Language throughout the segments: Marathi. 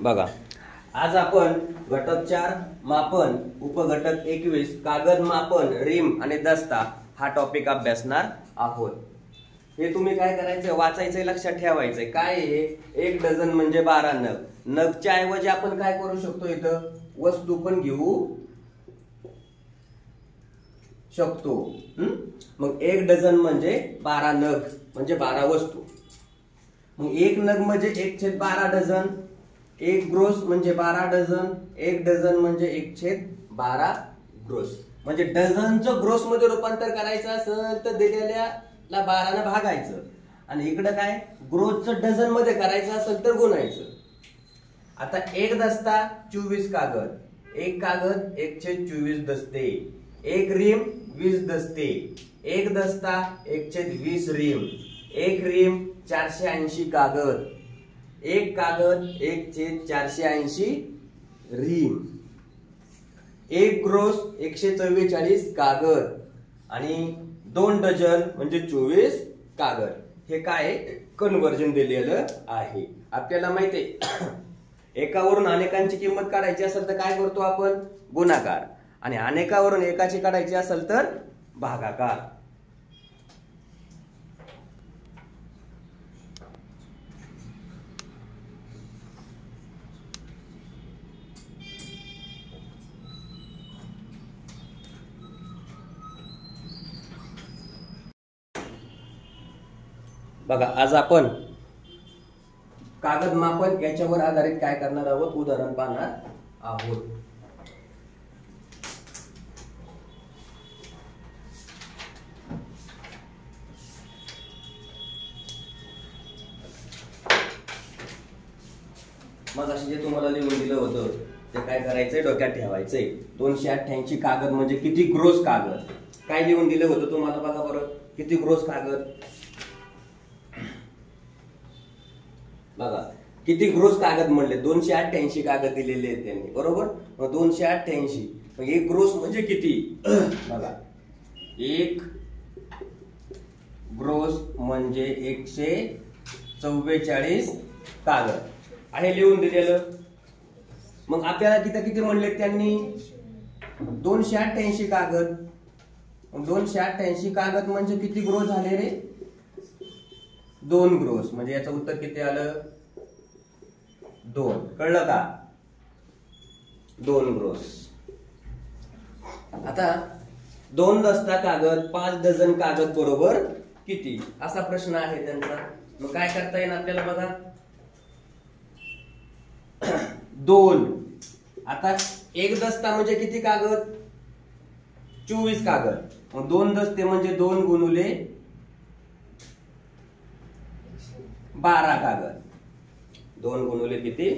बघा, आज आपण घटक 4 मापन, उपघटक 21 कागद मापन, रिम आणि दस्ता हा टॉपिक अभ्यासणार आहोत। हे तुम्ही काय करायचं, वाचायचं, लक्षात ठेवायचं। काय आहे, 1 डझन म्हणजे 12 नग। नगच्या ऐवजी आपण काय करू शकतो, इथं वस्तू पण घेऊ शकतो। मग 1 डझन म्हणजे 12 नग म्हणजे 12 वस्तू। मग 1 नग म्हणजे 1/12 डझन, 1 ग्रोस म्हणजे 12 डझन, 1 डझन म्हणजे 1/12 ग्रोस। म्हणजे डझनचं ग्रोस मध्ये रूपांतर करायचं असेल तर दिलेल्याला 12 ने भागायचं, आणि इकडे काय ग्रोसचं डझन मध्ये करायचं असेल तर गुणायचं। आता 1 दस्ता 24 कागद, 1 कागद 1/24 दस्ते, 1 रिम 20 दस्ते, 1 दस्ता 1/20 रिम, 1 रिम 480 कागद, 1 कागद 1/480 रिम, 1 ग्रोस 144 कागद आणि 2 डझन म्हणजे 24 कागद। हे काय कन्वर्जन दिलेलं आहे। आपल्याला माहिती आहे एकावरून अनेकांची किंमत काढायची असेल तर काय करतो आपण, गुणाकार, आणि अनेकावरून एकाची काढायची असेल तर भागाकार। बघा, आज आपण कागद मापन याच्यावर आधारित काय करणार आहोत, उदाहरण पाहणार आहोत। मग असे जे तुम्हाला लिहून दिलं होतं ते काय करायचंय, डोक्यात ठेवायचंय। 288 कागद म्हणजे किती ग्रोस कागद, काय लिहून दिलं होतं तुम्हाला, बघा बरं, किती ग्रोस कागद। बघा किती ग्रोस कागद म्हणले, 288 कागद दिलेले आहेत त्यांनी, बरोबर। मग 288 मग 1 ग्रोस म्हणजे किती, बघा 1 ग्रोस म्हणजे 144 कागद आहे लिहून दिलेलं। मग आपल्याला तिथे किती म्हणले त्यांनी, 288 कागद। 288 कागद म्हणजे किती ग्रोस झाले रे, 2 ग्रोस। म्हणजे याचं उत्तर किती आलं, 2। कळलं का, 2 ग्रोस। आता 2 दस्ता कागद 5 डझन कागद बरोबर किती, असा प्रश्न आहे त्यांचा। मग काय करता येईल आपल्याला, बघा 2। आता 1 दस्ता म्हणजे किती कागद, 24 कागद। मग 2 दस्ते म्हणजे 2 गुणुले 12 कागद, 2 गुणुले किती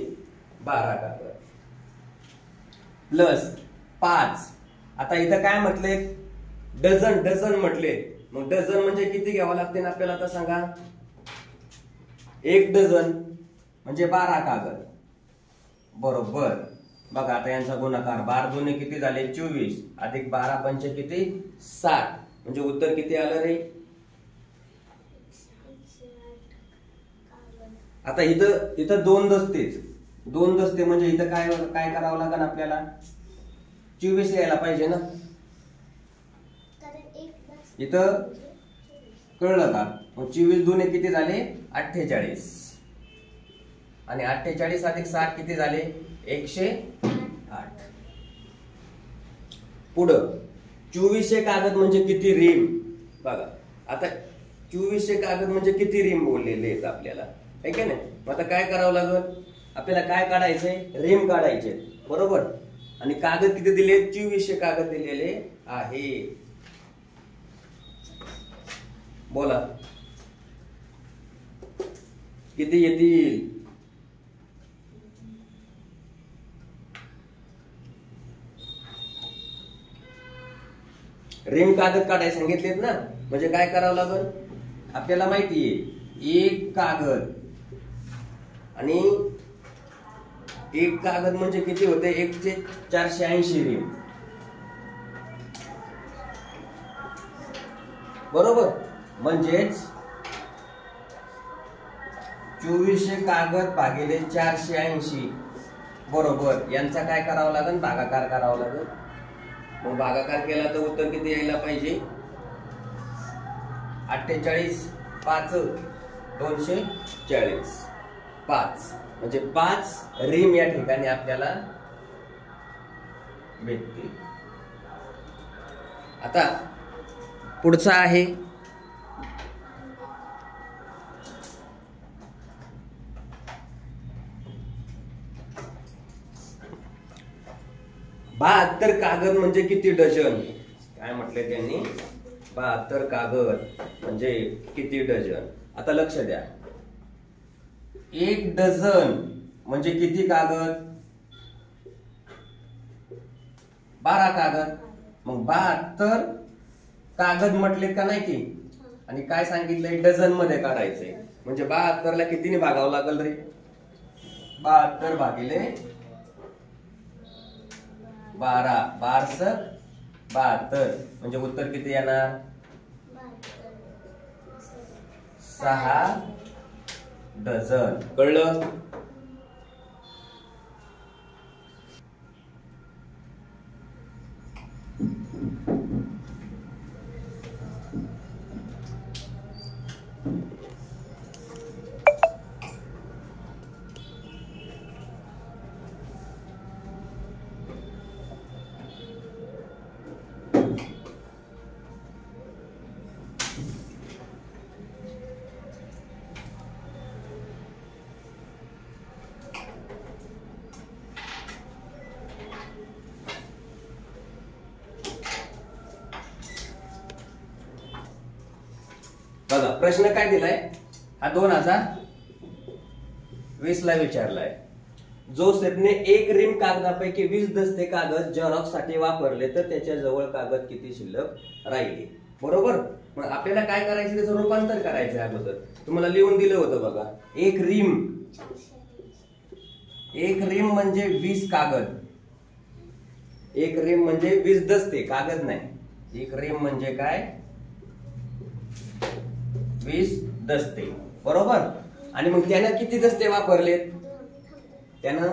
12 कागद, प्लस 5। आता इथं काय म्हटले, डझन, डझन म्हटले। मग डझन म्हणजे किती घ्यावं लागते आपल्याला, आता सांगा। 1 डझन म्हणजे 12 कागद, बरोबर। बघा आता यांचा गुणाकार, 12 दुने किती झाले 24, अधिक 12 पंचे किती 60, म्हणजे उत्तर किती आलं रे। आता इथं 2 दस्तेच, 2 दस्ते म्हणजे इथं काय काय करावं लागेल आपल्याला, 24 यायला पाहिजे ना। इथं कळलं का, मग 24 दुने किती झाले 48, आणि 48 अधिक 60 किती झाले 108। पुढं 2400 कागद म्हणजे किती रिम, बघा आता 2400 कागद म्हणजे किती रिम बोललेले आहेत आपल्याला, है की नाही। आता काय करावं लागेल आपल्याला, काय काढायचंय, रिम काढायचे, बरोबर। आणि कागद किती दिले, 2400 कागद दिलेले आहे। बोला किती येतील, रिम कागद काढायला सांगितलेत ना। म्हणजे काय करावं लागेल आपल्याला माहितीये, 1 कागद आणि 1 कागद म्हणजे किती होते, 1/480 रिम, बरोबर। म्हणजेच 2400 कागद भागिले 480 बरोबर, यांचा काय करावं लागेल, भागाकार करावा लागेल. मग भागाकार केला तर उत्तर किती यायला पाहिजे, 48 5 240 5 म्हणजे 5 रिम या ठिकाणी आपल्याला भेटते. आता पुढचा आहे बहात्तर कागद म्हणजे किती डझन. काय म्हटले त्यांनी, 72 कागद म्हणजे किती डझन. आता लक्ष द्या, 1 डझन म्हणजे किती कागद, 12 कागद. मग 72 कागद म्हटले का नाही की, आणि काय सांगितलंय, डझन मध्ये काढायचंय. म्हणजे 72 ला कितीने भागावं लागेल रे, 72 भागिले 12 12 72 म्हणजे उत्तर किती येणार, 6 डझन. कळलं. बघा प्रश्न काय दिलाय हा, 2020 ला विचारलाय. जोसेफने 1 रिम कागदापैकी 20 दस्ते कागद झेरॉक्स साठी वापरले तर त्याच्या जवळ कागद किती शिल्लक राहिले. बरोबर. मग आपल्याला काय करायचं, त्याचं रूपांतर करायचं. अगोदर तुम्हाला लिहून दिलं होतं बघा, 1 रिम म्हणजे 20 कागद. 1 रिम म्हणजे 20 दस्ते कागद नाही. 1 रिम म्हणजे काय, 20 दस्ते. बरोबर. आणि मग त्यानं किती दस्ते वापरलेत, त्यानं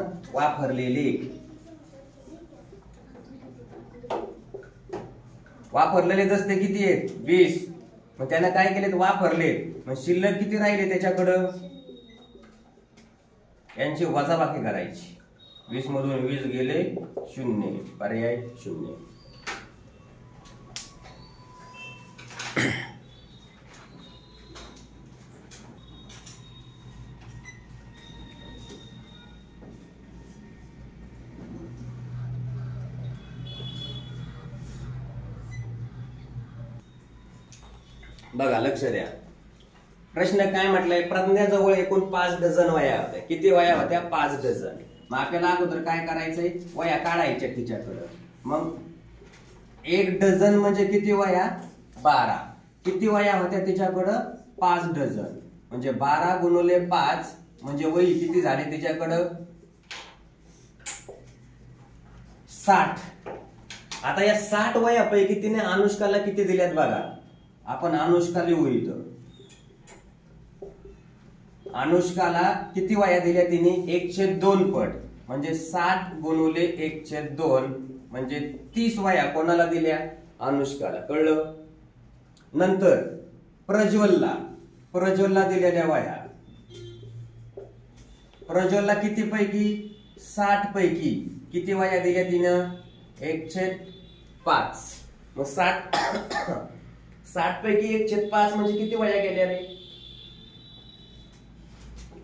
वापरलेले दस्ते किती आहेत, 20. मग त्यानं काय केलेत, वापरलेत. मग शिल्लक किती राहिले त्याच्याकडं, यांची वजाबाकी करायची. 20 मधून 20 गेले 0, पर्याय 0. बघा लक्ष द्या, प्रश्न काय म्हटलंय, प्रज्ञाजवळ एकूण 5 डझन वया होत्या. किती वया होत्या, 5 डझन. मग आपल्याला अगोदर काय करायचंय, वया काढायच्या तिच्याकडं. मग 1 डझन म्हणजे किती वया, 12. किती वया होत्या तिच्याकडं, 5 डझन. म्हणजे 12 गुणिले 5 म्हणजे वही किती झाले तिच्याकडं, 60. आता या 60 वयापैकी तिने अनुष्काला किती दिल्यात बघा. आपण अनुष्का लिहू इथं. अनुष्काला किती वया दिल्या तिने, 1/2 पट. म्हणजे 60 गुणिले 1/2 म्हणजे 30 वया कोणाला दिल्या, अनुष्काला. कळलं. नंतर प्रज्वलला दिलेल्या वया, प्रज्वलला किती पैकी, 60 पैकी किती वया दिल्या तिनं, 1/5. मग 60 पैकी 1/5 म्हणजे किती वया गेल्या रे,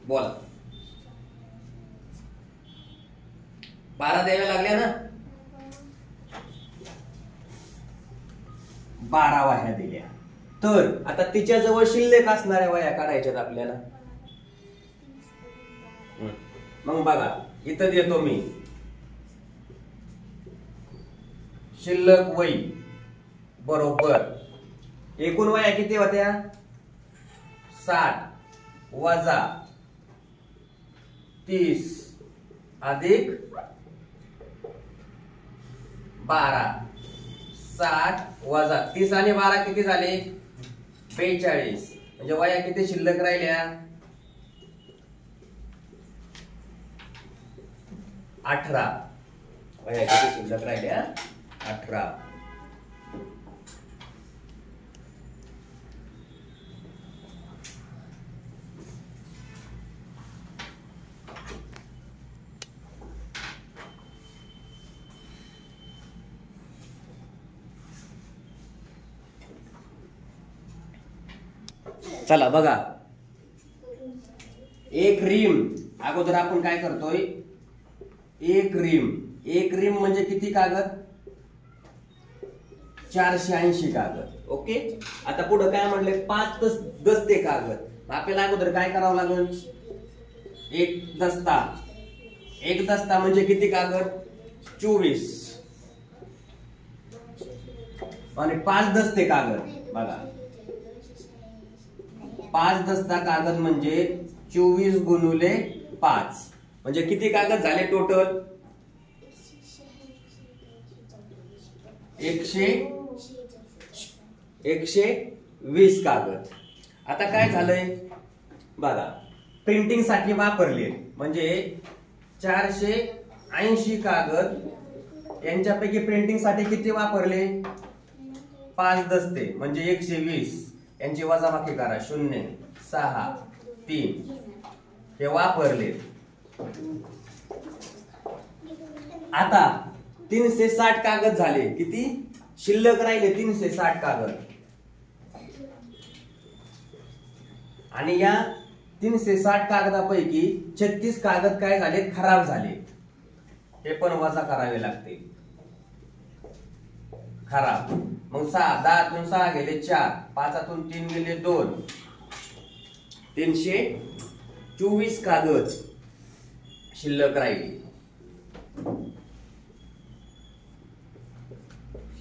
बोला. 12 द्याव्या लागल्या ना, 12 वह्या दिल्या. तर आता तिच्या जवळ शिल्लक असणाऱ्या वह्या काढायच्यात आपल्याला. मग बघा इथं देतो मी शिल्लक वही बरोबर एकूण वह्या किती होत्या, 60 वजा 30 अधिक 12. 60 वजा 30 आणि 12 किती झाले, 42. म्हणजे वया किती शिल्लक राहिल्या, 18 वह्या किती शिल्लक राहिल्या 18. चला बघा, एक रिम अगोदर आपण काय करतोय, एक रिम म्हणजे किती कागद, 480 कागद. ओके. आता पुढे काय म्हणले, 5 दस्ते कागद. आपल्याला अगोदर काय करावं लागेल, एक दस्ता म्हणजे किती कागद, 24 आणि 5 दस्ते कागद. बघा 5 दस्ता कागद म्हणजे 24 गुणुले 5 म्हणजे किती कागद झाले टोटल, 120 कागद. आता काय झालंय बघा, प्रिंटिंग साठी वापरले म्हणजे 480 कागद, यांच्यापैकी प्रिंटिंग साठी किती वापरले, 5 दस्ते म्हणजे 120. यांची वजाबाकी करा, 0 6 3 हे वापरले. आता 360 कागद झाले, किती शिल्लक राहिले, 360 कागद. आणि या 360 कागदापैकी 36 कागद काय झाले, खराब झाले. हे पण वजा करावे लागते, खराब. मग 6 10 6 गेले 4, 5 3 गेले 2, 324 कागद शिल्लक राहिले.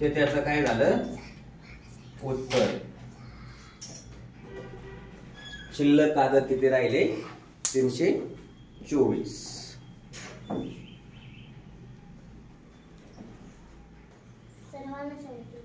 त्याचं काय झालं उत्तर, शिल्लक कागद किती राहिले, 324. सर्वांना सांगते